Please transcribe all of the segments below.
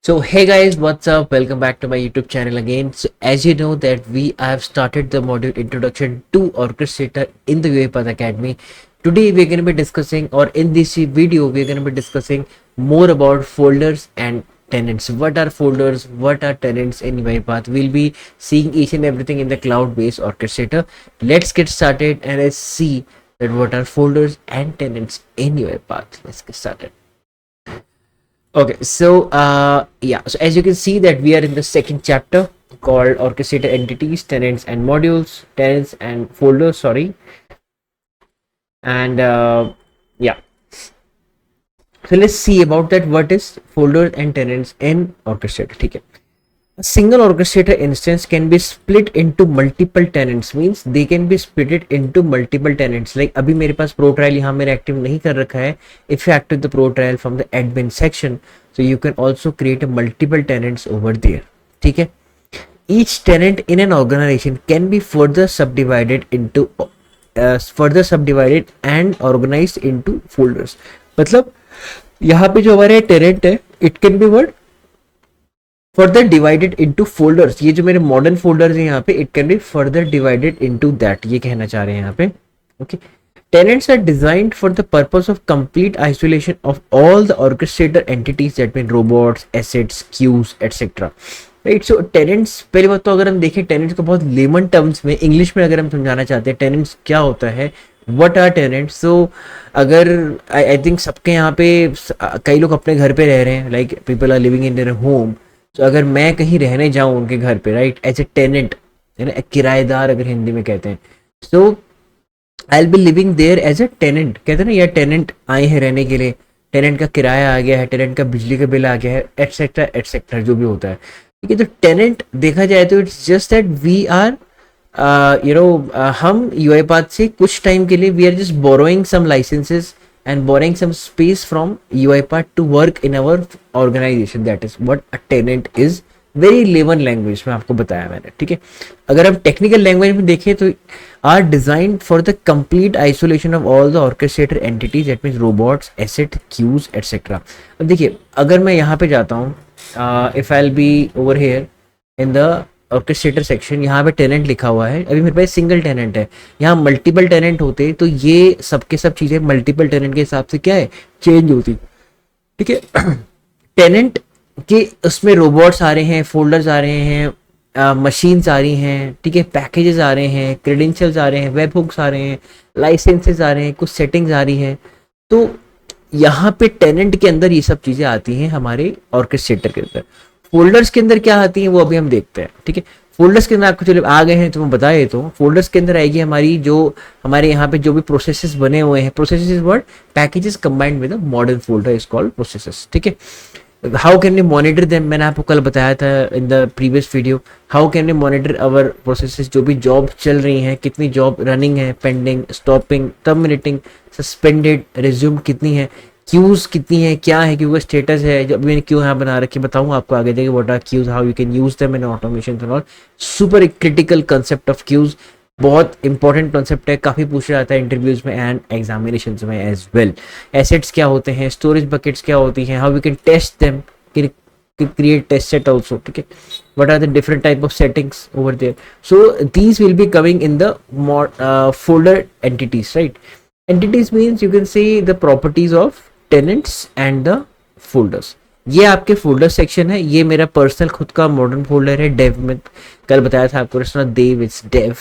So hey guys, what's up? Welcome back to my YouTube channel again. So as you know that we have started the module introduction to Orchestrator in the UiPath Academy. Today we're going to be discussing, or in this video we're going to be discussing more about folders and tenants. What are folders? What are tenants in UiPath? We'll be seeing each and everything in the cloud-based Orchestrator. Let's get started and let's see that what are folders and tenants in UiPath. Let's get started. Okay, so so as you can see that we are in the second chapter called Orchestrator Entities, Tenants and Modules, Tenants and Folders, sorry. And so let's see about that. What is folders and tenants in Orchestrator? Okay. A single orchestrator instance can be split into multiple tenants, means they can be split it into multiple tenants. Like अभी मेरे पास pro trial यहाँ मेरे active नहीं कर रखा है. If you active the pro trial from the admin section, so you can also create a multiple tenants over there. ठीक है. Each tenant in an organization can be further subdivided and organized into folders. मतलब यहाँ पे जो हमारे tenant है, it can be what? Further divided into folders. ये जो मेरे मॉडर्न फोल्डर्स हैं यहाँ पे, it can be further divided into that, ये कहना चाह रहे हैं यहाँ पे. Okay. Tenants are designed for the purpose of complete isolation of all the orchestrator entities that mean robots, assets, queues etcetera. Right. So tenants, पहली बात तो अगर हम देखें टेनेंट्स को बहुत लेमन टर्म्स में इंग्लिश में अगर हम समझाना चाहते हैं टेनेंट्स क्या होता है, व्हाट आर टेनेंट्स. सो अगर आई थिंक सबके यहाँ पे कई लोग अपने घर पे रह रहे हैं, like people are living in their home. तो अगर मैं कहीं रहने जाऊं उनके घर पे, राइट, एज ए टेनेंट, है ना, किराएदार अगर हिंदी में कहते हैं, so I will be living there as a tenant. कहते हैं ना, या टेनेंट आए हैं रहने के लिए, टेनेंट का किराया आ गया है, टेनेंट का बिजली का बिल आ गया है, एटसेट्रा एटसेट्रा, जो भी होता है. ठीक है. तो टेनेंट देखा जाए तो it's just that we are हम यूआईपाथ से कुछ टाइम के लिए we are just borrowing some licenses and borrowing some space from UiPath to work in our organization. That is what a tenant is. Very layman language में आपको बताया मैंने. ठीक है. अगर हम टेक्निकल लैंग्वेज में देखें तो are designed for the complete isolation of all the orchestrator entities, that means robots, asset, queues, etc. अब देखिए, अगर मैं यहाँ पे जाता हूँ, if I'll be over here in the orchestrator section, यहाँ पे टेनेंट लिखा हुआ है. अभी मेरे पास सिंगल टेनेंट है. यहाँ मल्टीपल टेनेंट होते तो ये सबके सब चीजें मल्टीपल टेनेंट के हिसाब से क्या है, चेंज होती. ठीक है. टेनेंट के उसमें रोबोट्स आ रहे हैं, फोल्डर्स आ रहे हैं, मशीन्स आ रही हैं, ठीक है, पैकेजेस आ रहे हैं, क्रेडेंशियल्स आ रहे हैं, वेब हुक्स आ रहे हैं, लाइसेंसेस आ रहे हैं, कुछ सेटिंग्स आ रही हैं. तो यहाँ पे टेनेंट के अंदर ये सब चीजें आती हैं हमारे ऑर्केस्ट्रेटर के अंदर. फोल्डर्स के अंदर क्या आती है वो अभी हम देखते हैं. ठीक है. फोल्डर्स के अंदर आपको चलो आ गए हैं तो मैं बताए, तो फोल्डर्स के अंदर आएगी हमारी जो हमारे यहाँ पे जो भी प्रोसेसेस बने हुए हैं. Processes is what, packages combined with a modern folder is called processes. ठीक है. How can we monitor them, मैंने आपको कल बताया था in the previous video. How can we monitor our processes, जो भी जॉब चल रही हैं, कितनी जॉब रनिंग है, pending, stopping, terminating, suspended, resume कितनी है, क्यूज कितनी है, क्या है, क्यू का स्टेटस है. जो मैंने क्यू यहाँ बना रखी बताऊंगा आपको आगे जाके, what are queues, how you can use them in automation and all. Super critical concept of queues, बहुत इंपॉर्टेंट कंसेप्ट है, काफी पूछा जाता है इंटरव्यूज में एंड एग्जामिनेशंस में एज वेल. एसेट्स क्या होते हैं, स्टोरेज बकेट्स क्या होती हैं, how you can test them, create test set also. ठीक है. what are the different type of settings over there, so these will be coming in the more folder entities, right. Entities means you can see the properties of tenants and the folders. ये आपके folder section है. ये मेरा personal खुद का modern folder है, Dave में कल बताया था आपको, dev it's dev,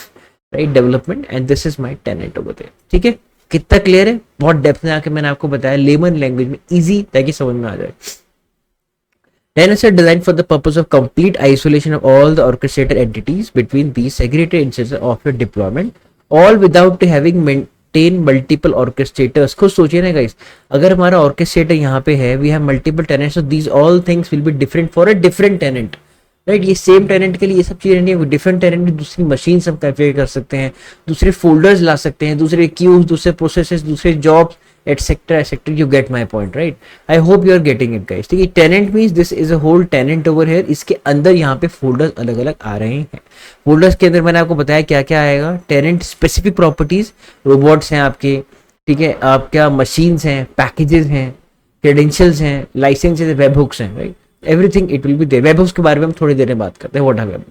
right, development, and this is my tenant over there. ठीक है. कितना क्लियर है, बहुत डेप्थ में आके मैंने आपको बताया लेमन लैंग्वेज में, इजी, ताकि समझ में आ जाए. Tenants are designed for the purpose of complete isolation of all the orchestrator entities between these segregated instances of your deployment, all without having maintain multiple orchestrators. खुद सोचिए ना गाइस, अगर हमारा ऑर्केस्ट्रेटर यहाँ पे है, we have multiple tenants, so these all things will be different for a different tenant, right. ये same tenant के लिए ये सब चीजें नहीं है, डिफरेंट टेनेंट में दूसरी मशीन हम कॉन्फ़िगर कर सकते हैं, दूसरे फोल्डर्स ला सकते हैं, दूसरे क्यूज, दूसरे प्रोसेसेस, दूसरे jobs, etcetera etcetera. You get my point, right. I hope you are getting it guys. ठीक है. Tenant means this is a whole tenant over here. इसके अंदर यहाँ पे फोल्डर्स अलग अलग आ रहे हैं. फोल्डर्स के अंदर मैंने आपको बताया क्या क्या आएगा. टेनेंट स्पेसिफिक प्रॉपर्टीज, रोबोट्स हैं आपके, ठीक है, आपका मशीन्स हैं, पैकेजेस हैं, क्रेडेंशियल्स हैं, लाइसेंसेस, वेब हुक्स हैं, right. Everything it will be there. Web के बारे में हम थोड़ी देर में बात करते हैं, व्हाट आर वेब,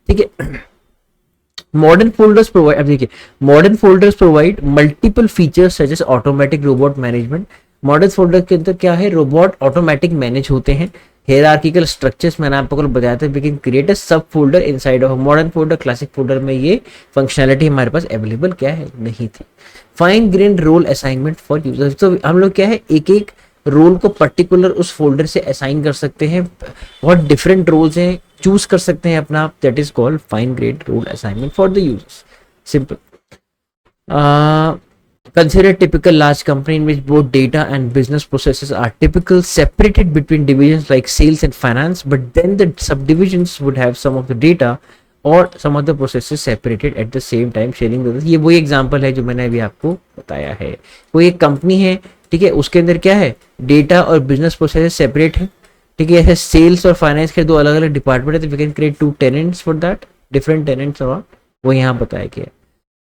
ठीक है। मॉडर्न फोल्डर्स प्रोवाइड, अब देखिए, modern folders provide multiple features such as automatic robot management. Modern folder के अंदर क्या है, रोबोट ऑटोमेटिक मैनेज होते हैं। हेरार्किकल स्ट्रक्चर्स मैंने आपको कल बताया था, वी कैन क्रिएट अ सब folder inside of modern folder. Classic folder में ये फंक्शनैलिटी हमारे पास अवेलेबल क्या है, नहीं थी। Fine grain role assignment for users, तो हम लोग क्या है, एक एक रोल को पर्टिकुलर उस फोल्डर से असाइन कर सकते हैं। बहुत डिफरेंट रोल्स हैं, चूज कर सकते हैं अपना, that is called fine grade role assignment for the users. Simple. Consider typical large company in which both data and business processes are typical separated between divisions like sales and finance, but then the subdivisions would have some of the data or some of the processes separated at the same time sharing the, ये वही example है जो मैंने अभी आपको बताया है। कोई एक कंपनी है, ठीक है, उसके अंदर क्या है, डेटा और बिजनेस प्रोसेसेस सेपरेट है, ठीक है। ऐसे सेल्स और फाइनेंस के दो अलग अलग डिपार्टमेंट है, तो we can create two tenants for that, different tenants, और वो यहाँ बताया गया है,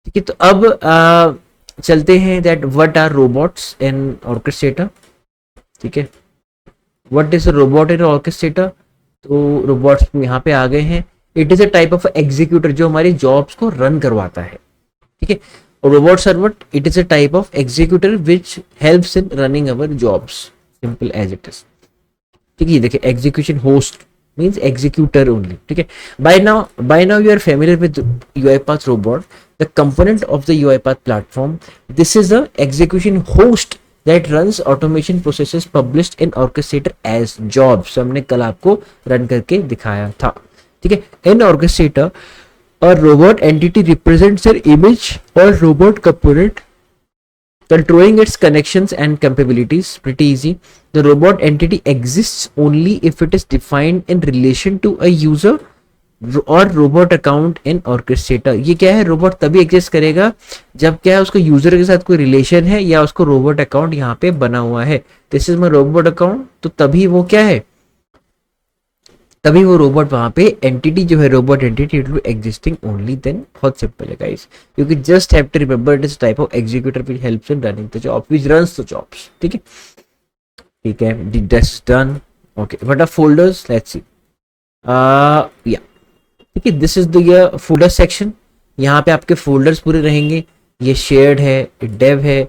ठीक है। तो अब चलते हैं that what are robots in orchestrator, ठीक है। What is robot in orchestrator, तो रोबोट्स यहाँ पे आ गए हैं। It is a type of executor जो हमारी जॉब्स को रन करवाता है, ठीक है। और robots are what, it is a type of executor which helps in running our jobs, simple as it is, ठीक है। देखिए, execution host means executor only, ठीक है। By now you are familiar with UiPath robot, the component of the UiPath platform. This is a execution host that runs automation processes published in Orchestrator as jobs. So हमने कल आपको run करके दिखाया था, ठीक है। In Orchestrator, a robot entity represents an image or robot component controlling its connections and capabilities. Pretty easy. The robot entity exists only if it is defined in relation to a user और robot account in orchestrator. ये क्या है, robot तभी exist करेगा जब क्या है, उसको यूजर के साथ कोई रिलेशन है या उसको रोबोट अकाउंट यहाँ पे बना हुआ है। This is my robot account, तो तभी वो क्या है, तभी वो रोबोट वहां पे एंटिटी जो है, robot entity, it will existing only then. बहुत सिंपल है guys, you can just have to remember it is type of executor which helps in running the job, which runs the jobs, ठीक है, ठीक है। That's done. Okay, what are folders, let's see. या ठीक है, this is the folder section. यहाँ पे आपके फोल्डर्स पूरे रहेंगे। ये शेयर्ड है, डेव है,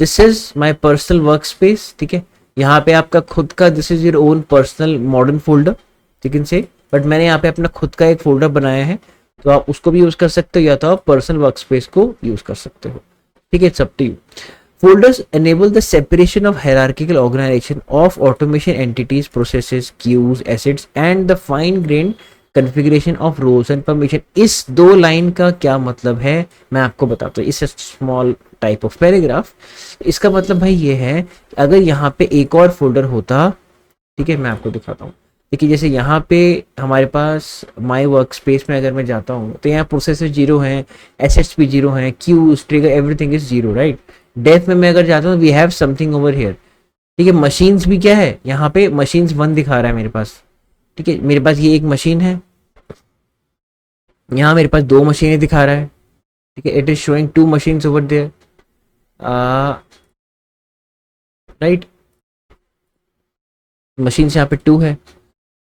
this is my personal work space, ठीक है। यहाँ पे आपका खुद का, this is your own personal modern folder, ठीक है। बट मैंने यहाँ पे अपना खुद का एक फोल्डर बनाया है, तो आप उसको भी यूज कर सकते हो या तो आप पर्सनल वर्क स्पेस को यूज कर सकते हो, ठीक है। It's up to you. Folders enable the separation of hierarchical organization of automation entities, processes, queues, assets, and the fine-grained configuration of roles and permission. इस दो लाइन का क्या मतलब है मैं आपको बताता हूँ। इस स्मॉल टाइप ऑफ पैराग्राफ, इसका मतलब भाई ये है, अगर यहाँ पे एक और फोल्डर होता, ठीक है, मैं आपको दिखाता हूँ। देखिए, जैसे यहाँ पे हमारे पास माई वर्क स्पेस में अगर मैं जाता हूँ तो यहाँ प्रोसेसर 0 हैं, एसेट्स भी 0 हैं, queues, trigger, everything is 0, right. डेथ में मैं अगर जाता हूँ, we have something over here, ठीक है। मशीन्स भी क्या है, यहाँ पे मशीन्स 1 दिखा रहा है मेरे पास, ठीक है। मेरे पास ये एक मशीन है, यहाँ मेरे पास 2 मशीनें दिखा रहा है, ठीक है। It is showing 2 machines over there, right. Machines यहाँ पे 2 है।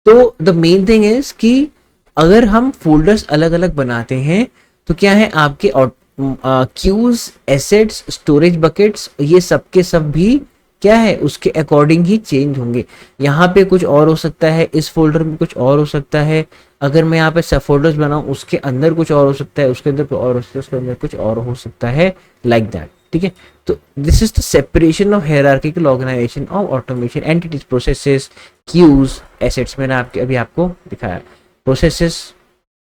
तो द मेन थिंग इज कि अगर हम फोल्डर्स अलग अलग बनाते हैं तो क्या है, आपके क्यूज, एसेट्स, स्टोरेज बकेट्स, ये सब के सब भी क्या है, उसके अकॉर्डिंग ही चेंज होंगे। यहाँ पे कुछ और हो सकता है, इस फोल्डर में कुछ और हो सकता है। अगर मैं यहाँ पे सब फोल्डर्स बनाऊं, उसके अंदर कुछ और हो सकता है, उसके अंदर कुछ और हो सकता है, उसके अंदर कुछ और हो सकता है, लाइक दैट, ठीक है। तो this is the separation of hierarchical organization of automation entities, processes, queues, assets. मैंने आपके अभी आपको दिखाया, प्रोसेसेस,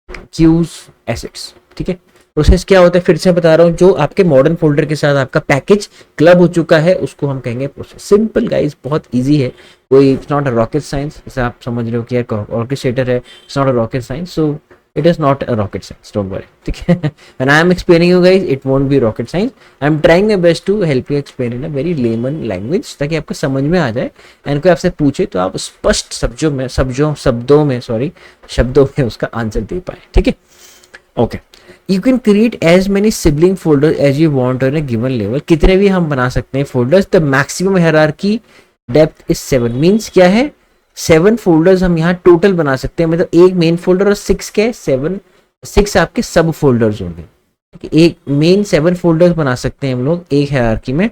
क्यूज, एसेट्स, ठीक है। प्रोसेस क्या होता है, फिर से बता रहा हूँ, जो आपके मॉडर्न फोल्डर के साथ आपका पैकेज क्लब हो चुका है उसको हम कहेंगे प्रोसेस। सिंपल गाइस, बहुत इजी है, कोई it's not a rocket science. जैसे आप समझ रहे हो कि ऑर्केस्ट्रेटर है, it's not a rocket science, so it is not a rocket science, don't worry, ठीक है। when I am explaining you guys, it won't be rocket science. I am trying my best to help you explain in a very layman language, ताकि आपको समझ में आ जाए, and कोई आपसे पूछे तो आप स्पष्ट शब्दों में उसका आंसर दे पाए, ठीक है। Okay, you can create as many sibling folders as you want on a given level. कितने भी हम बना सकते हैं folders. the maximum hierarchy depth is 7, means क्या है, 7 फोल्डर्स हम यहाँ टोटल बना सकते हैं, मतलब एक मेन फोल्डर और 6 के 6 आपके सब फोल्डर्स होंगे, ठीक है। एक मेन 7 फोल्डर्स बना सकते हैं हम लोग एक हायरार्की में,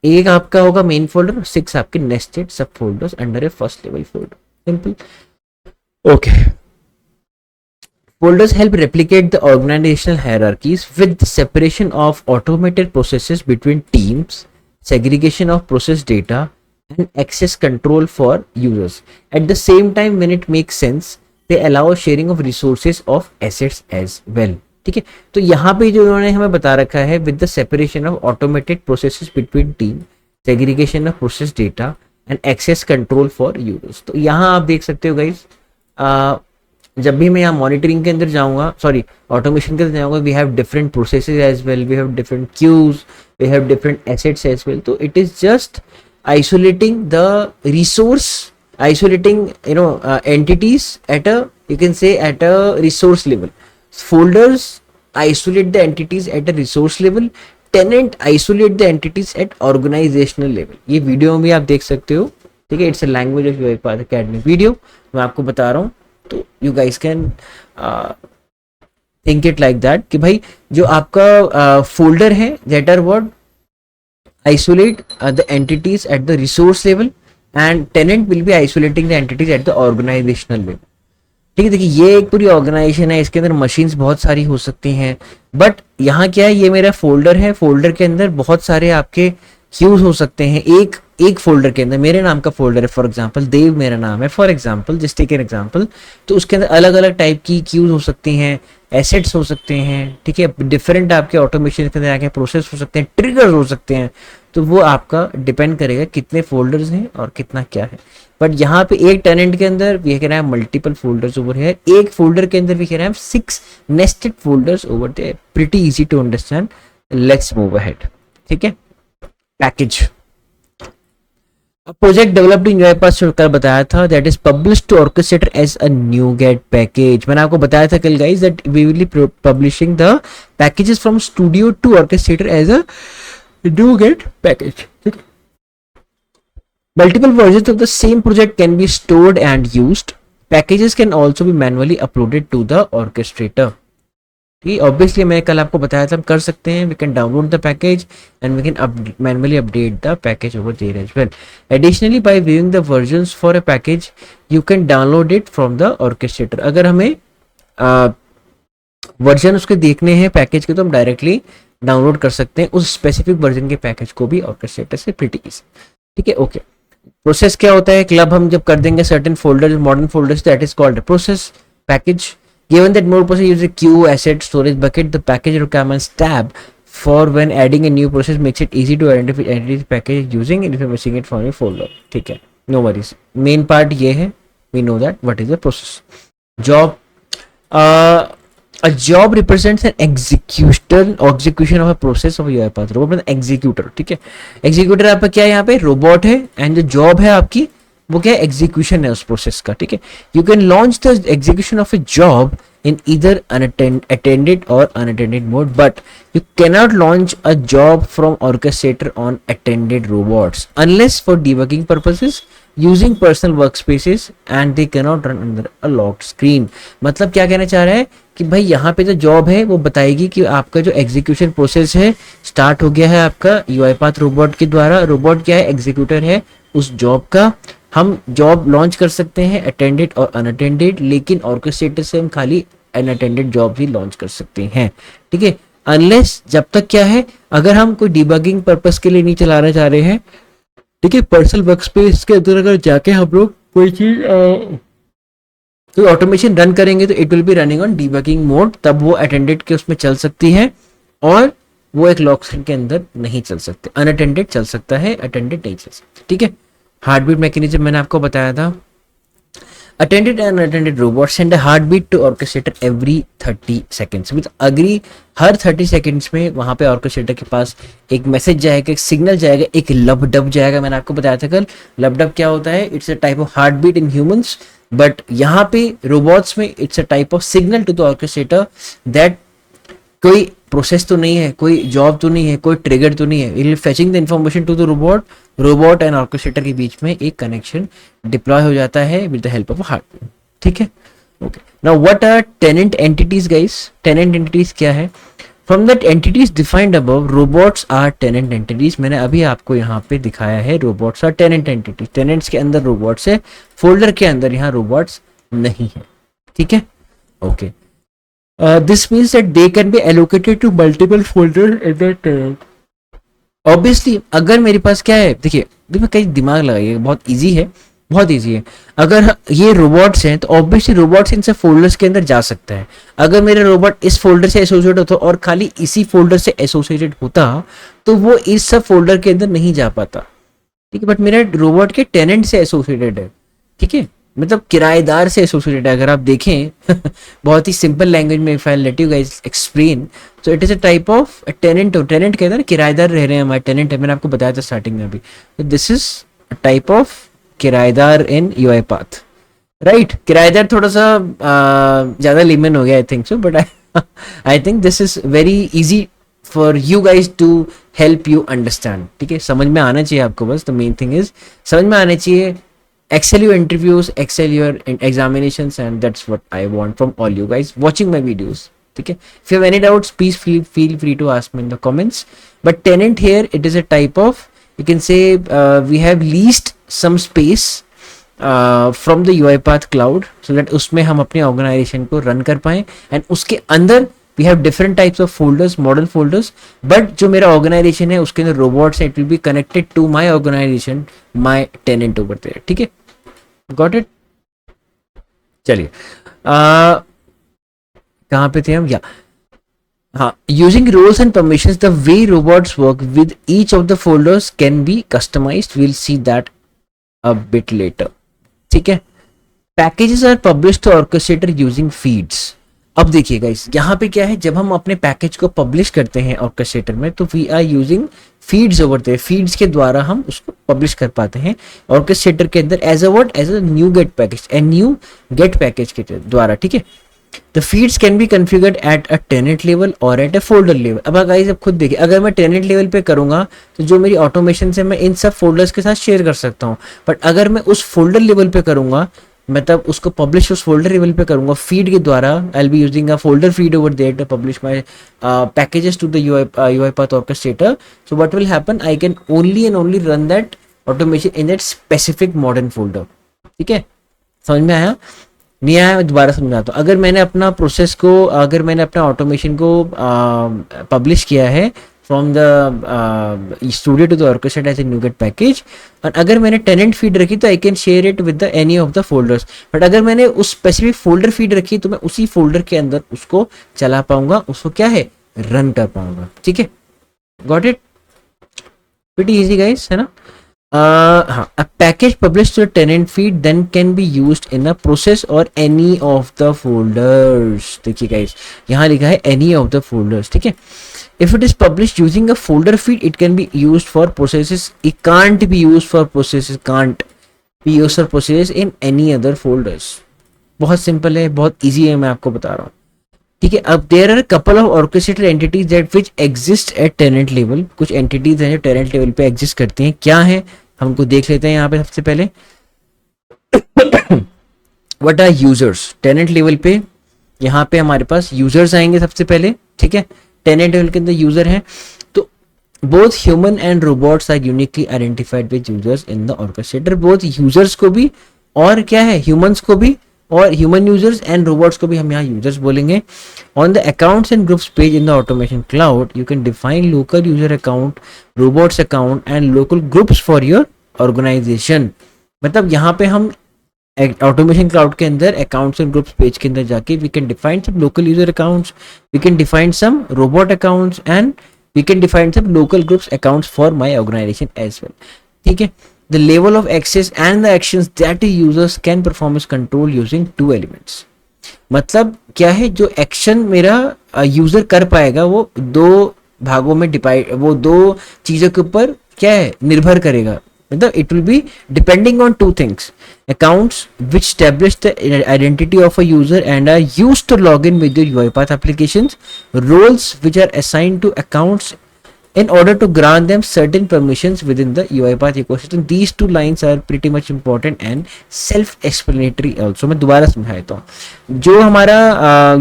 एक आपका होगा मेन फोल्डर और 6 आपके nested sub folders under a first level folder, simple. Okay, folders help replicate the organizational hierarchies with the separation of automated processes between teams, segregation of process data, and access control for users. At the same time, when it makes sense, they allow sharing of resources of assets as well. ठीक है, तो यहाँ पे जो उन्होंने हमें बता रखा है with the separation of automated processes between team, segregation of process data and access control for users. तो यहाँ आप देख सकते हो गाइस, जब भी मैं यहाँ मॉनिटरिंग के अंदर जाऊंगा, सॉरी ऑटोमेशन के अंदर जाऊंगा, we have different processes as well, we have different queues, we have different assets as well. तो it is just isolating the resource, isolating entities at a, you can say at a resource level. Folders isolate the entities at a resource level, tenant isolate the entities at organizational level. ये video में भी आप देख सकते हो, ठीक है। It's a language of UiPath Academy video, मैं आपको बता रहा हूँ। तो you guys can think it like that कि भाई जो आपका फोल्डर है that are what isolate the entities at the resource level and tenant will be isolating the entities at the organizational level, ठीक है। देखिए ये एक पूरी ऑर्गेनाइजेशन है, इसके अंदर मशीन्स बहुत सारी हो सकती हैं, बट यहाँ क्या है, ये मेरा फोल्डर है, फोल्डर के अंदर बहुत सारे आपके क्यूज हो सकते हैं। एक फोल्डर के अंदर मेरे नाम का फोल्डर है, फॉर एग्जांपल देव मेरा नाम है, for example just take an example. तो उसके अंदर अलग अलग टाइप की क्यूज हो सकती हैं, एसेट्स हो सकते हैं, ठीक है। डिफरेंट आपके ऑटोमेशन के अंदर आके प्रोसेस हो सकते हैं, ट्रिगर्स हो सकते हैं। तो वो आपका डिपेंड करेगा कितने फोल्डर्स हैं और कितना क्या है। बट यहाँ पे एक टेनेंट के अंदर we can have multiple folders over here, एक फोल्डर के अंदर we can have 6 nested folders over there, pretty easy to understand. Let's move ahead, ठीक है। Package, project developed in UiPath कल बताया था, that is publish to orchestrator as a NuGet package. मैंने आपको बताया था कल guys that we will be publishing the packages from studio to orchestrator as a NuGet package, ठीक है। Multiple versions of the same project can be stored and used. Packages can also be manually uploaded to the orchestrator. ठीक, obviously मैं कल आपको बताया था हम कर सकते हैं, we can download the package and we can manually update the package over there as well. Additionally, by viewing the versions for a package, you can download it from the orchestrator. अगर हमें version उसके देखने हैं package के तो हम directly download कर सकते हैं उस स्पेसिफिक वर्जन के पैकेज को भी ऑर्केस्ट्रेटर से, प्रीटी इजी, ठीक है। ओके, प्रोसेस क्या होता है, क्लब हम जब कर देंगे certain folder, modern folders, that is called process package. Given that more process use queue, asset, storage bucket, the package requirements tab for when adding a new process makes it easy to identify entities package using information it from a folder, ठीक है। No worries, main part ये है, we know that what is the process. Job, a job represents an execution of a process of UiPath robot, मतलब executor, ठीक है। executor आपका क्या है, यहाँ पे रोबोट है, एंड जो जॉब है आपकी वो क्या है, एग्जीक्यूशन है उस प्रोसेस का, ठीक है। You can launch the execution of A job in either attended or unattended mode, but you cannot launch a job from orchestrator on attended robots unless for debugging purposes using personal workspaces and they cannot run under a locked screen। मतलब क्या कहना चाह रहा है कि भाई यहाँ पे जो जॉब है वो बताएगी कि आपका जो एग्जीक्यूशन प्रोसेस है स्टार्ट हो गया है आपका UiPath रोबोट के द्वारा। रोबोट क्या है, एग्जीक्यूटर है उस जॉब का। हम जॉब लॉन्च कर सकते हैं अटेंडेड और अनअटेंडेड, लेकिन ऑर्केस्ट्रेटर से हम खाली अनअटेंडेड जॉब भी लॉन्च कर सकते हैं, ठीक है। अनलेस, जब तक क्या है, अगर हम कोई डिबगिंग पर्पस के लिए नहीं चलाना चाह रहे हैं, ठीक है, पर्सनल वर्कस्पेस के अंदर अगर जाके हम लोग कोई चीज तो ऑटोमेशन रन करेंगे तो it will B running on debugging mode, तब वो अटेंडेड के उसमें चल सकती है और वो एक लॉक स्क्रीन के अंदर नहीं चल सकते। अनअटेंडेड चल सकता है, अटेंडेड नहीं चल सकता, ठीक है। हार्टबीट मैकेनिज्म मैंने आपको बताया था। Attended and unattended robot send a heartbeat to orchestrator every 30 seconds, मतलब अग्री हर 30 सेकेंड्स में वहां पे ऑर्केस्ट्रेटर के पास एक मैसेज जाएगा, एक सिग्नल जाएगा, एक लबडब जाएगा। मैंने आपको बताया था कल, लबडब क्या होता है, it's a type of heartbeat in humans, but यहाँ पे रोबोट्स में it's a type of signal to the orchestrator that कोई प्रोसेस तो नहीं है, कोई जॉब तो नहीं है, कोई ट्रिगर तो नहीं है, it will fetching the information to the robot, robot and orchestrator के बीच में एक कनेक्शन डिप्लॉय हो जाता है with the help of hardware, ठीक है। Okay, now what are tenant entities guys? Tenant entities क्या है? From that entities defined above, robots are tenant entities. मैंने अभी आपको यहाँ पे दिखाया है, robots are tenant entities. Tenants के अंदर रोबोट्स है, फोल्डर के अंदर यहाँ रोबोट्स नहीं है, ठीक है। Okay, this means that they can be allocated to multiple folder in that tenant. Obviously अगर मेरे पास क्या है, देखिए देखिए कहीं दिमाग लगाइए, बहुत इजी है, बहुत इजी है। अगर ये रोबोट्स हैं तो ऑब्वियसली रोबोट्स इन सब फोल्डर्स के अंदर जा सकता है। अगर मेरा रोबोट इस फोल्डर से एसोसिएट होता और खाली इसी फोल्डर से एसोसिएटेड होता तो वो इस सब फोल्डर के अंदर नहीं जा पाता, ठीक है। बट मेरा रोबोट के टेनेंट से एसोसिएटेड है, ठीक है, मतलब किराएदार से एसोसिएटेड है। अगर आप देखें बहुत ही सिंपल लैंग्वेज में, if I let you guys explain, so it is a type of tenant. Tenant कहते हैं ना, किराएदार रह रहे हैं हमारे, टेनेंट है, मैंने आपको बताया था स्टार्टिंग में अभी। This is a type of किराएदार इन यूआईपाथ, राइट। किराएदार थोड़ा सा ज्यादा लिमन हो गया I think so, but I think this is very easy for you guys to help you understand, ठीक है। समझ में आना चाहिए आपको, बस द मेन थिंग इज समझ में आना चाहिए। excel your interviews, excel your examinations, and that's what I want from all you guys watching my videos, ठीक है। if you have any doubts please feel free to ask me in the comments, but tenant here it is a type of, you can say we have leased some space from the UiPath cloud so that उसमें हम अपने organization को run कर पाएं, and उसके अंदर we have different types of folders, model folders, but जो मेरा organization है उसके अंदर robots है, it will be connected to my organization, my tenant over there, ठीक है। Got it. चलिए कहाँ पे थे हम, या हाँ, using roles and permissions the way robots work with each of the folders can be customized, will see that a bit later, ठीक है। Packages are published to orchestrator using feeds. अब देखिए गाइस, यहाँ पे क्या है, जब हम अपने पैकेज को पब्लिश करते हैं ऑर्केस्ट्रेटर में तो we are using feeds over there, feeds के द्वारा हम उसको पब्लिश कर पाते हैं ऑर्केस्ट्रेटर के अंदर as a what, as a NuGet package, and NuGet package के द्वारा, ठीक है। The feeds can be configured at a tenant level और एट अ फोल्डर लेवल। अब गाइस अब खुद देखिए, अगर मैं टेनेंट लेवल पे करूंगा तो जो मेरी ऑटोमेशन है मैं इन सब फोल्डर्स के साथ शेयर कर सकता हूँ, बट अगर मैं उस फोल्डर लेवल पे करूंगा, मतलब उसको पब्लिश उस फोल्डर लेवल पे करूंगा फीड के द्वारा, I will be using a folder feed over there to publish my packages to the UiPath orchestrator. So what will happen, I can only and only run that automation in that specific modern folder, ठीक है। समझ में आया? नहीं आया मैं दोबारा समझाता हूँ। अगर मैंने अपना प्रोसेस को, अगर मैंने अपना ऑटोमेशन को पब्लिश किया है from the studio to the orchestrator as a NuGet package, और अगर मैंने टेनेंट फीड रखी तो I can share it with the any of the folders, but अगर मैंने उस स्पेसिफिक फोल्डर फीड रखी तो मैं उसी फोल्डर के अंदर उसको चला पाऊंगा, उसको क्या है, रन कर पाऊंगा, ठीक है। Got it? Pretty easy guys, है ना। हाँ, a package published to a tenant feed then can be used in a process or any of the folders। देखिए guys, यहाँ लिखा है any of the folders, ठीक है। If it is published using a folder feed, it can be used for processes. It can't be used for processes. Can't be used for processes in any other folders। बहुत simple है, बहुत easy है, मैं आपको बता रहा हूँ, ठीक है। अब there are couple of orchestrated entities that which exist at tenant level. कुछ एंटिटीज हैं जो टेनेंट लेवल पे एग्जिस्ट करती हैं, क्या है हमको देख लेते हैं यहाँ पे सबसे पहले। What are users? Tenant level पे यहाँ पे हमारे पास यूजर्स आएंगे सबसे पहले, ठीक है। टेनेंट लेवल के अंदर यूजर हैं, तो both human and robots are uniquely identified with users in the orchestrator. Both users को भी और क्या है, ह्यूमंस को भी, और ह्यूमन यूजर्स एंड रोबोट्स को भी हम यहाँ यूजर्स बोलेंगे। On the accounts and groups page in the automation cloud you can define local user account, robots account and local groups for your organization. मतलब यहाँ पे हम ऑटोमेशन क्लाउड के अंदर अकाउंट्स एंड ग्रुप्स पेज के अंदर जाके we can define some local user accounts, we can define some robot accounts, and we can define some local groups accounts for my organization as well, ठीक है। The level of access and the actions that the users can perform is controlled using two elements। मतलब क्या है, जो action मेरा user कर पाएगा वो दो भागों में डिवाइड, वो दो चीजों के ऊपर क्या है, निर्भर करेगा। मतलब it will be depending on two things. accounts which establish the identity of a user and are used to log in with your UiPath applications, roles which are assigned to accounts in order to grant them certain permissions within the UiPath ecosystem. These two lines are pretty much important and self-explanatory also. मैं दोबारा समझा देता हूँ. जो हमारा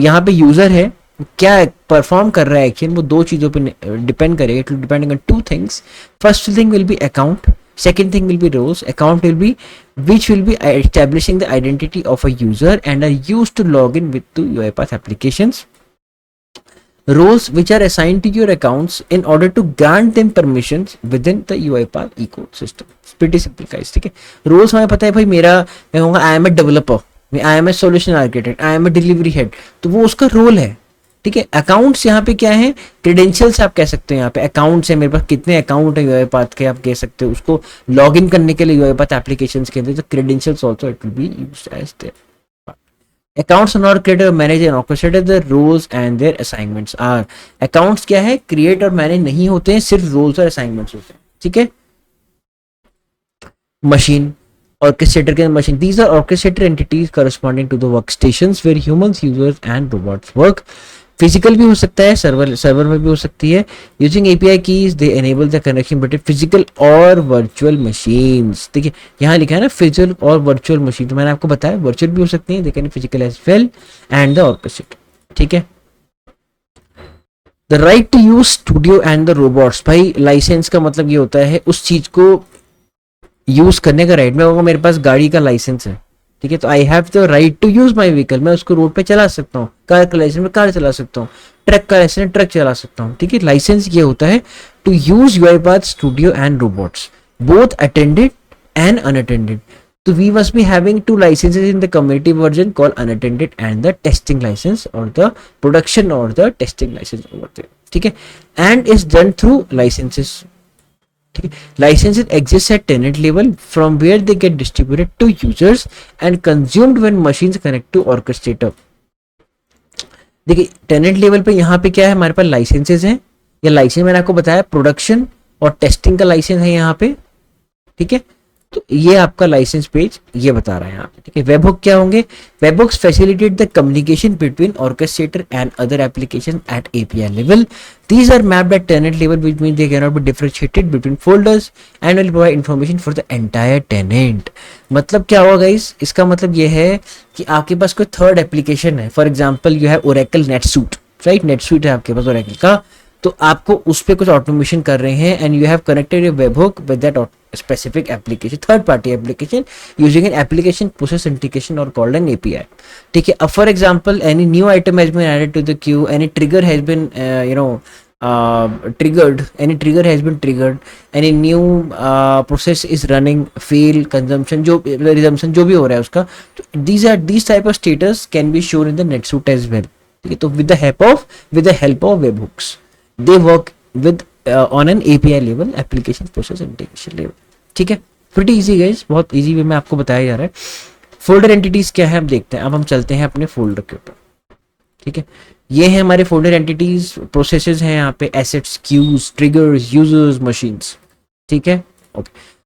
यहाँ पे user है क्या परफॉर्म कर रहा है एक्शन, वो दो चीजों पे डिपेंड करेगा. It will depend on two things. First thing will be account, second thing will be roles. Account will be which will be establishing the identity of a user and are used to log in with the UiPath applications. Roles which are assigned to your accounts in order to grant them permissions within the UiPath ecosystem. It's pretty simple guys. ठीक है. Roles हमें पता है भाई, मेरा मैं कहूँगा I am a developer, I am a solution architect, I am a delivery head, तो वो उसका रोल है. ठीक है. अकाउंट्स यहाँ पे क्या है, क्रेडेंशियल्स आप कह सकते हैं. यहाँ पे अकाउंट्स है, मेरे पास कितने अकाउंट है UiPath के, आप कह सकते हो. उसको लॉग इन करने के लिए UiPath एप्लीकेशंस के अंदर तो credentials also it will be used as there. Accounts are not created or managed and orchestrated. The roles and their assignments are. Accounts क्या है, क्रिएट और मैनेज नहीं होते हैं, सिर्फ रोल्स और असाइनमेंट्स होते हैं. ठीक है. मशीन, orchestrator के machine. These are orchestrator entities corresponding to the workstations where humans, users and robots work. Physical भी हो सकता है, सर्वर में भी हो सकती है. Using API keys they enable the connection between physical और वर्चुअल मशीन्स. ठीक है. यहाँ लिखा है ना फिजिकल और वर्चुअल मशीन, तो मैंने आपको बताया वर्चुअल भी हो सकती है, they can physical as well and the orchestrator. ठीक है. The right to use studio and the robots. भाई लाइसेंस का मतलब ये होता है उस चीज को यूज करने का राइट. मैं कहूँगा मेरे पास गाड़ी का लाइसेंस है, ठीक है, तो I have the right to use my vehicle. मैं उसको रोड पे चला सकता हूँ. कार का लाइसेंस में कार चला सकता हूँ, ट्रक का लाइसेंस ट्रक चला सकता हूँ. ठीक है. लाइसेंस ये होता है to use UiPath studio and robots both attended and unattended. तो we must be having two licenses in the community version called unattended and the testing license और द प्रोडक्शन और the testing license over there. ठीक है. And is done through licenses. Licenses exist at tenant level from where they get distributed to users and consumed when machines connect to orchestrator. देखिए tenant level पे यहाँ पे क्या है, हमारे पास licences हैं. ये लाइसेंस मैंने आपको बताया प्रोडक्शन और टेस्टिंग का लाइसेंस है यहाँ पे. ठीक है. तो ये आपका लाइसेंस पेज ये बता रहा है यहाँ पे. ठीक है. वेबहुक क्या होंगे, webhooks facilitate the communication between orchestrator and other application at API level. These are mapped at tenant level, which means they cannot be differentiated between folders and will provide information for the entire tenant. मतलब क्या होगा guys, इसका मतलब ये है कि आपके पास कोई थर्ड एप्लीकेशन है. For example you have Oracle NetSuite, right. NetSuite है आपके पास ओरेकल का, तो आपको उस पर कुछ ऑटोमेशन कर रहे हैं and you have connected your webhook with that specific application, third party application using an application process integration or called an API. ठीक है. अब for example any new item has been added to the queue, any trigger has been triggered, any trigger has been triggered, any new process is running, fail, consumption जो resumption जो भी हो रहा है उसका, तो these type of status can be shown in the NetSuite as well. ठीक है. तो with the help of webhooks they work with on an API level, application process integration level. ठीक है. pretty easy guys, बहुत easy वे में आपको बताया जा रहा है. फोल्डर एंटिटीज क्या है हम देखते हैं. अब हम चलते हैं अपने फोल्डर के ऊपर. ठीक है. ये है हमारे फोल्डर एंटिटीज, प्रोसेसेस हैं यहाँ पे, assets, queues, triggers, users, machines. ठीक है. Okay.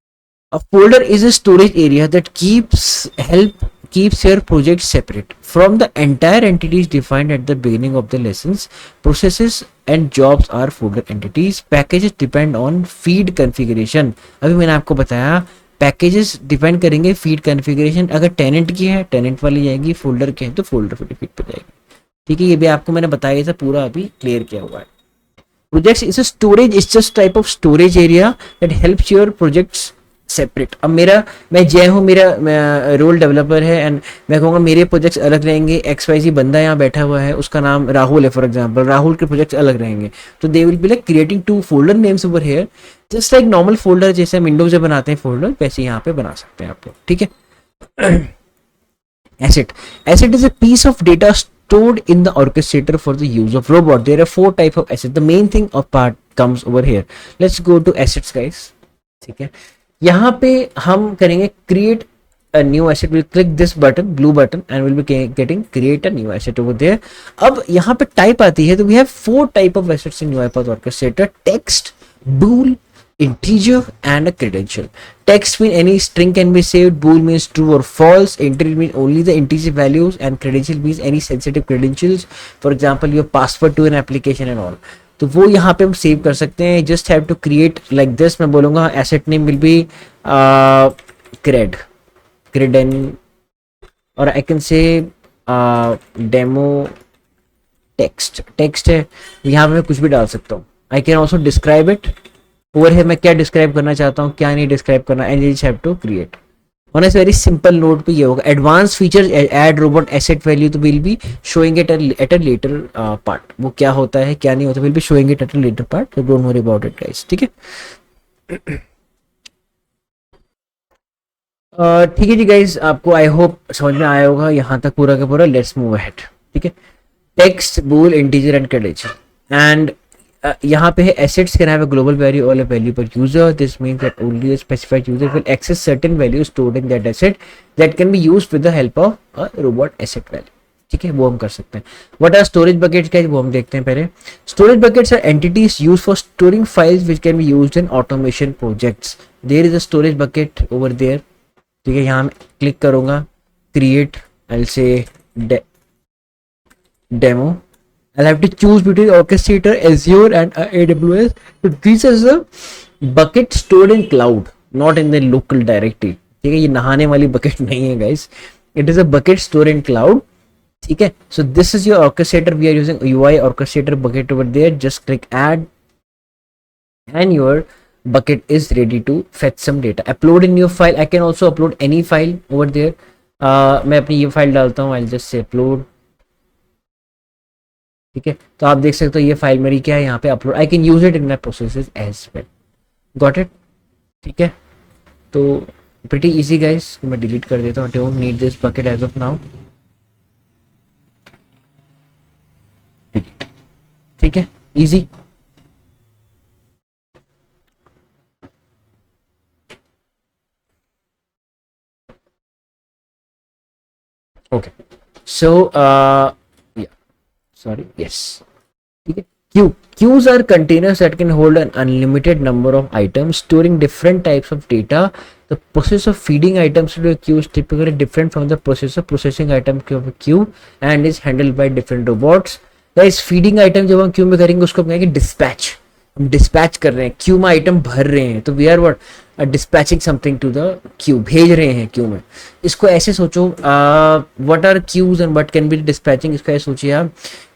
A folder is a storage area that keeps your project separate from the entire entities defined at the beginning of the lessons. Processes and jobs are folder entities. Packages depend on feed configuration. अभी मैंने आपको बताया packages depend करेंगे feed configuration. अगर tenant की है tenant वाली जाएगी, फोल्डर के है तो फोल्डर वाली फीड पे जाएगी. ठीक है. ये भी आपको मैंने बताया था, पूरा अभी क्लियर किया हुआ है. Projects is a storage, it's just type of storage area that helps your projects separate. अब मैं जय हूँ, मेरा रोल डेवलपर है एंड मैं कहूँगा मेरे प्रोजेक्ट्स अलग रहेंगे. XYZ बंदा यहाँ बैठा हुआ है, उसका नाम राहुल है फॉर एग्जांपल, राहुल के प्रोजेक्ट्स अलग रहेंगे. तो they will be like creating two folder names over here, just like normal folder जैसे हम विंडोज में बनाते हैं फोल्डर, वैसे यहाँ पे बना सकते हैं आप लोग. ठीक है. Asset is a piece of data stored in the orchestrator for the use of robot. There are 4 types of assets. The main thing of part comes over here. Let's go to assets guys. ठीक है. यहाँ पे हम करेंगे create a new asset. We'll click this button, blue button, and we'll be getting create a new asset over there. अब यहाँ पे type आती है, तो we have 4 type of assets in UiPath orchestrator: text, bool, integer and a credential. Text mean any string can be saved, bool means true or false, integer mean only the integer values, and credential means any sensitive credentials, for example your password to an application and all. तो वो यहाँ पे हम save कर सकते हैं. Just have to create like this. मैं बोलूँगा एसेट नेम विल बी क्रेडेन, और I can say demo text है, यहाँ पे मैं कुछ भी डाल सकता हूँ. I can also describe it. Over है मैं क्या डिस्क्राइब करना चाहता हूँ, क्या नहीं डिस्क्राइब करना, and just have to create. On a very simple note पे ये होगा. Advance features add robot asset value तो will be showing it at a later part. वो क्या होता है क्या नहीं होता will be showing it at a later part, so don't worry about it guys. ठीक है. ठीक है जी गाइस, आपको आई होप समझ में आया होगा यहाँ तक पूरा का पूरा. Let's move ahead. ठीक है. Text, bool, integer and character. And यहाँ पे है assets can have a global value और a value per user. This means that only a specified user will access certain value stored in that asset that can be used with the help of a robot asset value. ठीक है, वो हम कर सकते हैं. What are storage buckets का, वो हम देखते हैं पहले. Storage buckets are entities used for storing files which can be used in automation projects. There is a storage bucket over there. ठीक है, यहाँ मैं क्लिक करूंगा, create, I say demo. I'll have to choose between Orchestrator, Azure and AWS. So this is a bucket stored in cloud, not in the local directory. ठीक है, ये नहाने वाली bucket नहीं है guys. It is a bucket stored in cloud. ठीक है. So this is your orchestrator. We are using UI orchestrator bucket over there. Just click add, and your bucket is ready to fetch some data. Upload in your file. I can also upload any file over there. मैं अपनी ये file डालता हूँ. I'll just say upload. ठीक है, तो आप देख सकते हो ये फाइल मेरी क्या है यहाँ पे upload. I can use it in my processes as well. Got it. ठीक है, तो प्रीटी इजी गाइस. मैं डिलीट कर देता हूँ. Don't need this bucket as of now. ठीक है, easy. Okay, so sorry, yes. Okay. Queues are containers that can hold an unlimited number of items storing different types of data. The process of feeding items to a queue is typically different from the process of processing items of a queue and is handled by different robots. Guys, feeding item जब हम queue में करेंगे उसको हम कहेंगे dispatch. हम dispatch कर रहे हैं, queue में item भर रहे हैं, तो we are what? Dispatching something to the queue, भेज रहे हैं queue में. इसको ऐसे सोचो, what are queues and what can be dispatching, इसको ऐसे सोचिए आप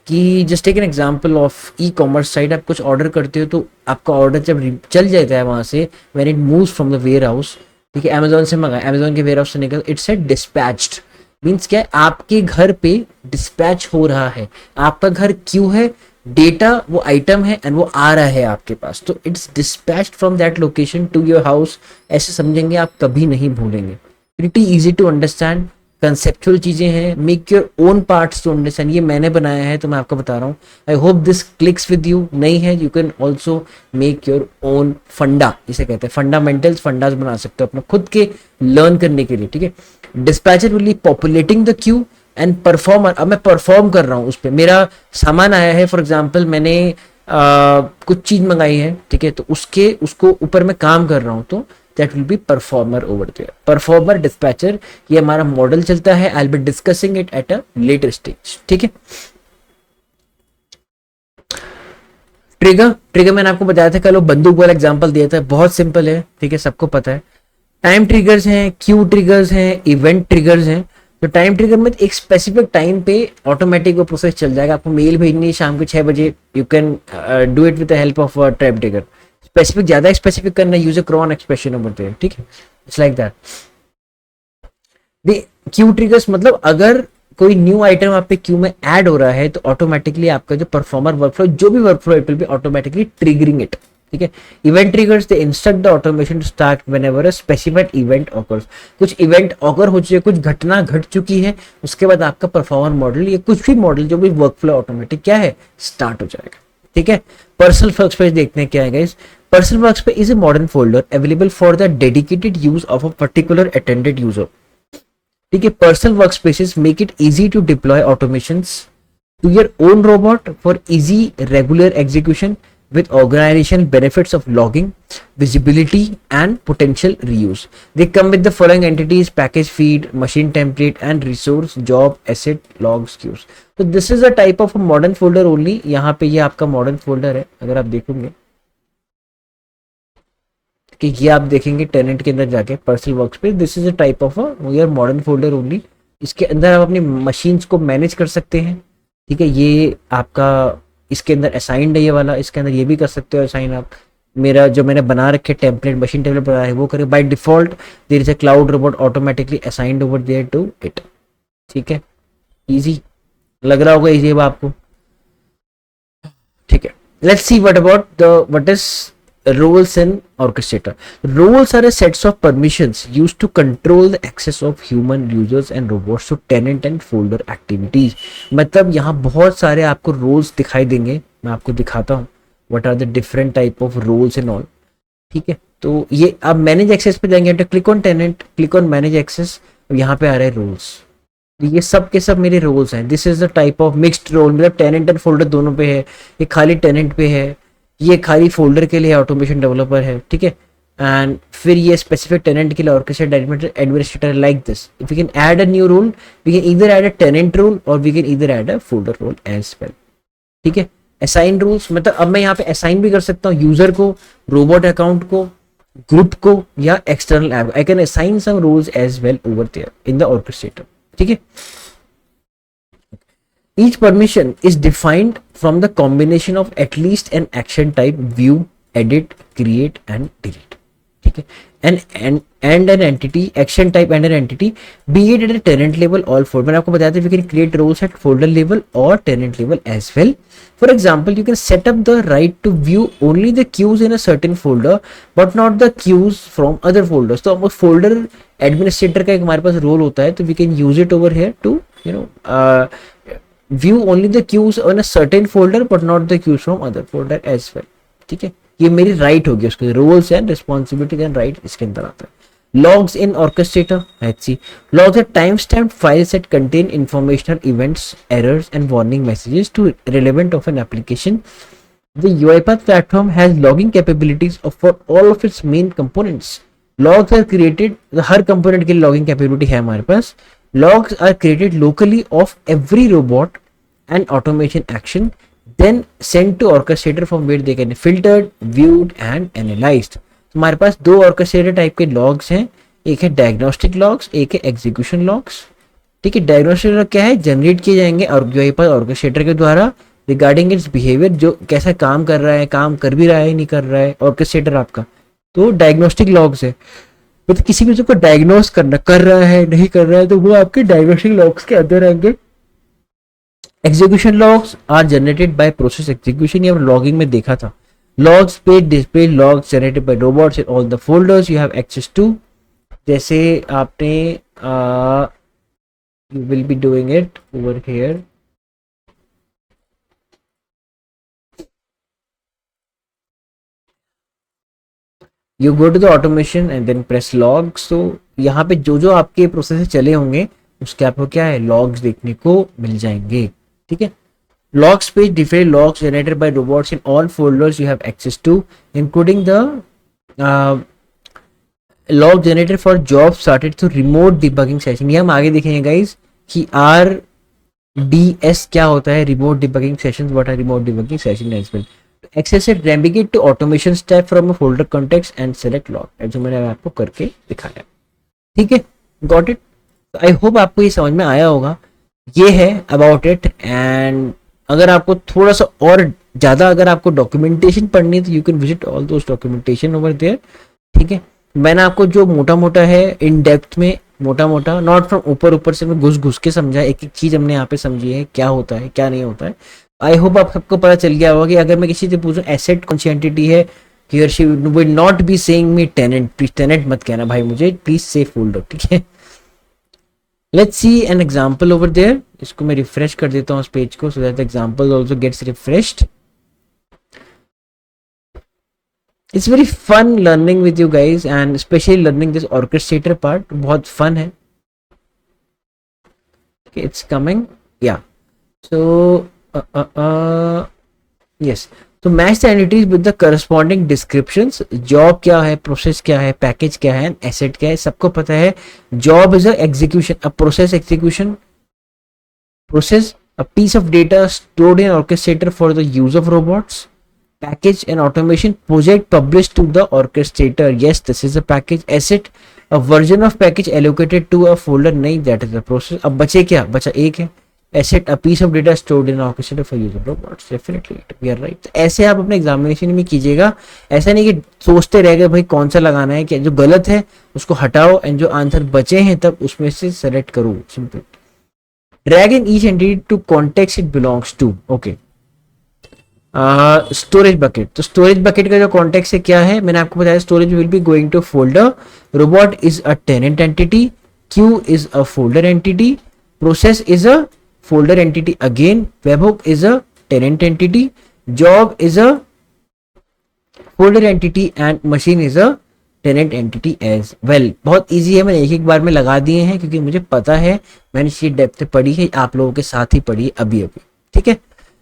कि just take an example of e commerce site. आप कुछ ऑर्डर करते हो तो आपका ऑर्डर जब चल जाता है वहाँ से, when it moves from the warehouse. ठीक है, अमेजोन से मंगा, अमेजोन के वेयर हाउस से निकल, इट्स सेट डिस्पैच्ड. मीन्स क्या है, आपके घर पे डिस्पैच हो रहा है. आपका घर क्यों है, डेटा वो आइटम है एंड वो आ रहा है आपके पास, तो it's dispatched from that location to your house. ऐसे समझेंगे आप, कभी नहीं भूलेंगे. Pretty easy to understand. Conceptual चीजें हैं. Make your own parts to understand. ये मैंने बनाया है तो मैं आपको बता रहा हूँ. I hope this clicks with you. नहीं है, you can also make your own फंडा, इसे कहते हैं फंडामेंटल्स. फंडास बना सकते हो अपना खुद के लर्न करने के लिए. ठीक है. Dispatcher will be populating the queue and performer. अब मैं परफॉर्म कर रहा हूँ उस पर. मेरा सामान आया है, फॉर एग्जाम्पल मैंने कुछ चीज मंगाई है. ठीक है, तो उसको ऊपर मैं काम कर रहा हूँ, तो that will be performer over there. Performer dispatcher, ये हमारा मॉडल चलता है. I'll be discussing it at a later stage. ठीक है. ट्रिगर मैंने आपको बताया था, कल वो बंदूक वाला एग्जांपल दिया था. बहुत सिंपल है. ठीक है, सबको पता है. टाइम ट्रिगर्स हैं, क्यू ट्रिगर्स हैं, इवेंट ट्रिगर्स हैं. तो टाइम ट्रिगर में एक स्पेसिफिक टाइम पे ऑटोमेटिक वो प्रोसेस चल जाएगा. आपको मेल भेजनी है शाम के 6 बजे, you can do it with the help of time trigger. Specific, ज्यादा स्पेसिफिक करना, use a cron expression over there. ठीक है, it's like that. The queue triggers मतलब अगर कोई न्यू आइटम आप पे क्यू में ऐड हो रहा है तो ऑटोमेटिकली आपका जो परफॉर्मर वर्कफ्लो, जो भी workflow, it will be automatically triggering it. ठीक है. Event triggers, they instruct the automation to start whenever a specified event occurs. कुछ इवेंट ऑकर हो चुके, कुछ घटना घट चुकी है, उसके बाद आपका परफॉर्मर मॉडल या कुछ भी मॉडल जो भी वर्कफ्लो ऑटोमेटिक क्या है, स्टार्ट हो जाएगा. ठीक है. पर्सनल वर्कस्पेस देखते हैं क्या है guys. Personal workspace is a modern folder available for the dedicated use of a particular attended user. ठीक है. Personal workspaces make it easy to deploy automations to your own robot for easy regular execution. with organizational benefits of logging, visibility, and potential reuse. They come with the following entities: package feed, machine template, and resource, job, asset, logs, queues. So this is a type of a modern folder only. यहाँ पे ये आपका modern folder है, अगर आप देखोगे कि ये आप देखेंगे टेनेंट के अंदर जाके personal workspace, this is a type of your modern folder only. इसके अंदर आप अपनी मशीन्स को मैनेज कर सकते हैं. ठीक है, ये आपका इसके अंदर असाइंड है ये वाला, इसके अंदर ये भी कर सकते हो असाइन आप. मेरा जो मैंने बना रखे टेम्पलेट, मशीन टेम्पलेट बना है वो करे. By default there is a cloud robot automatically assigned over there to it. ठीक है, इजी लग रहा होगा इजी आपको. ठीक है, let's see what is roles in orchestrator. Roles are a sets of permissions used to control the access of human users and robots to tenant and folder activities. मतलब यहाँ बहुत सारे आपको roles दिखाई देंगे, मैं आपको दिखाता हूँ what are the different type of roles and all. ठीक है, तो ये आप मैनेज एक्सेस पे जाएंगे तो click on tenant, click on manage access, यहाँ पे आ रहे हैं रोल्स. ये सब के सब मेरे रोल्स हैं. This is the type of mixed role, मतलब टेनेंट एंड फोल्डर दोनों पे है. ये खाली टेनेंट पे है, ये खाली फोल्डर के लिए ऑटोमेशन डेवलपर है. ठीक है, एंड फिर ये स्पेसिफिक टेनेंट के लिए orchestrator administrator like this. If we can add a new role, we can either add a tenant role और we can either add a folder role as well. ठीक है, असाइन रूल्स मतलब अब मैं यहाँ पे असाइन भी कर सकता हूँ यूजर को, रोबोट अकाउंट को, ग्रुप को या external app. I can assign some rules as well over there in the orchestrator. ठीक है, each permission is defined from the combination of at least an action type: view, edit, create and delete. ठीक है, and an entity, action type and an entity, be it at a tenant level or folder. मैंने आपको बताया था we can create roles at folder level or tenant level as well. For example, you can set up the right to view only the queues in a certain folder but not the queues from other folders. तो अब folder administrator का एक हमारे पास role होता है, तो we can use it over here to view only the queues on a certain folder but not the queues from other folder as well. ठीक है, ये मेरी राइट होगी. उसके roles and responsibilities and right इसके अंदर आता है. Logs in orchestrator, let's see. Logs are timestamped files that contain informational events, errors and warning messages to relevant of an application. The UiPath platform has logging capabilities for all of its main components. Logs are created, her component के लिए logging capability है हमारे पास. Logs are created locally of every robot and automation action, then sent to orchestrator from where they can be filtered, viewed and analyzed. हमारे पास दो orchestrator type के logs हैं, एक है डायग्नोस्टिक लॉग्स, एक है एग्जीक्यूशन लॉग्स. ठीक है, डायग्नोस्टिक लॉग क्या है, जनरेट किए जाएंगे और जो पर ऑर्केस्ट्रेटर के द्वारा रिगार्डिंग इट्स बिहेवियर, जो कैसा काम कर रहा है, काम कर भी रहा है नहीं कर रहा है ऑर्केस्ट्रेटर आपका, तो डायग्नोस्टिक लॉग्स है. मतलब किसी भी चीज को डायग्नोस करना, कर रहा है नहीं कर रहा है, तो वो आपके डायग्नोस्टिक लॉग्स के अंदर आएंगे. Execution logs are generated by process execution, ये लॉगिंग में देखा था. Logs page display logs generated by robots in all the folders you have access to. जैसे आपने you will be doing it over here. You go to the automation and then press logs. तो यहाँ पे जो जो आपके process चले होंगे उसके आपको क्या है, लॉग्स देखने को मिल जाएंगे. ठीक है, Logs page display logs generated by robots in all folders you have access to, including the log generated for jobs started through remote debugging session. ये हम आगे देखेंगे गाइस कि RDS क्या होता है, remote debugging sessions. What are remote debugging session as well? Access it, navigate to automation step from a folder context and select log. जो मैंने आपको करके दिखाया. ठीक है, got it? I hope आपको ये समझ में आया होगा. ये है about it. And अगर आपको थोड़ा सा और ज्यादा अगर आपको डॉक्यूमेंटेशन पढ़नी है तो you can visit all those documentation over there. ठीक है, मैंने आपको जो मोटा मोटा है इन डेप्थ में, मोटा मोटा नॉट फ्रॉम ऊपर ऊपर से मैं घुस घुस के समझा, एक एक चीज हमने यहाँ पे समझी है क्या होता है क्या नहीं होता है. आई होप आप सबको पता चल गया होगा कि अगर मैं किसी से पूछूं एसेट कौन सी एंटिटी है, ही और she will not be saying me tenant. Please tenant मत कहना भाई मुझे, प्लीज से फोल्डर. ठीक है, let's see an example over there. इसको मैं रिफ्रेश कर देता हूँ इस पेज को, so that the example also gets refreshed. It's very fun learning with you guys and especially learning this orchestrator part. बहुत fun है. Okay, it's coming. Yeah. So yes. तो match the entities with the corresponding descriptions. Job क्या है, process क्या है, package क्या है, asset क्या है, सबको पता है. Job is a execution, a process execution process, a piece of data stored in orchestrator for the use of robots. Package and automation project published to the orchestrator. Yes, this is a package. Asset, a version of package allocated to a folder. नहीं, that is the process. अब बचे क्या, बचा एक है. Asset, a piece of data stored in orchestrator for use of robots. Definitely, we are right. ऐसे आप अपने एग्जामिनेशन में कीजिएगा. ऐसा नहीं कि सोचते रह गए भाई कौन सा लगाना है, क्या जो गलत है उसको हटाओ एंड जो आंसर बचे हैं तब उसमें से सेलेक्ट करो. Simple. Drag in each entity to context it belongs to. Okay. Storage bucket. तो स्टोरेज बकेट का जो कॉन्टेक्स्ट है क्या है, मैंने आपको बताया. Storage will be going to folder. Robot is a tenant entity. Queue is a folder entity. Process is a folder entity again. Webhook is a tenant entity. Job is a folder entity and machine is a tenant entity as well. बहुत easy है, मैंने एक एक बार में लगा दिए हैं क्योंकि मुझे पता है, मैंने इसकी डेप्थ पढ़ी है, आप लोगों के साथ ही पढ़ी है अभी अभी. ठीक है.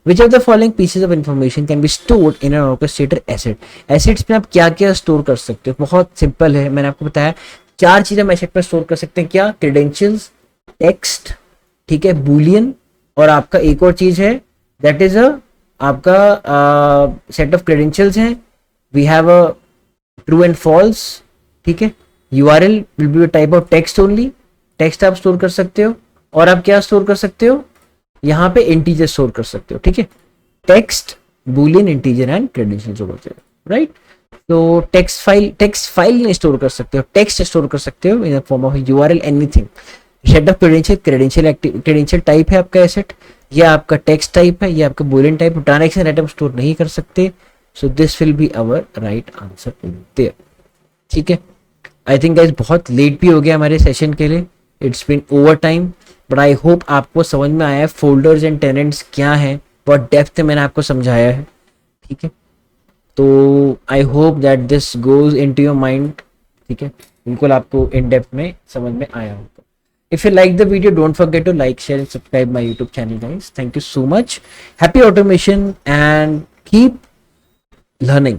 Which of the following pieces of information can be stored in an orchestrator asset. Assets में आप क्या क्या स्टोर कर सकते हो, बहुत सिंपल है. मैंने आपको बताया 4 चीजें हम एसेट में स्टोर कर सकते हैं. क्या, क्रेडेंशियल्स, टेक्स्ट, ठीक है, बूलियन, और आपका एक और चीज है दैट इज अ आपका सेट ऑफ क्रेडेंशियल्स है. We have a true and false. ठीक है. URL will be a type of text only. Text आप स्टोर कर सकते हो. और आप क्या स्टोर कर सकते हो, यहाँ पे इंटीजर स्टोर कर सकते हो. ठीक है. Text, Boolean, integer and credentials होते हैं. राइट. तो टेक्स्ट फाइल नहीं स्टोर कर सकते हो, टेक्स्ट स्टोर कर सकते हो in the form of URL, anything. Set of credential type है आपका एसेट, या आपका टेक्स्ट टाइप है, या आपका boolean type. Transaction item store नहीं कर सकते. So this will be our right answer there. ठीक है. आई थिंक गाइस बहुत लेट भी हो गया हमारे सेशन के लिए. It's been over time, but I hope आपको समझ में आया है फोल्डर्स एंड टेनेंट्स क्या है. बहुत डेप्थ में मैंने आपको समझाया है. ठीक है. तो I hope that this goes into your mind. ठीक है. बिल्कुल आपको इन डेप्थ में समझ में आया होगा. If you like the video, don't forget to like, share and subscribe my YouTube channel, guys. Thank you so much. Happy automation and keep learning.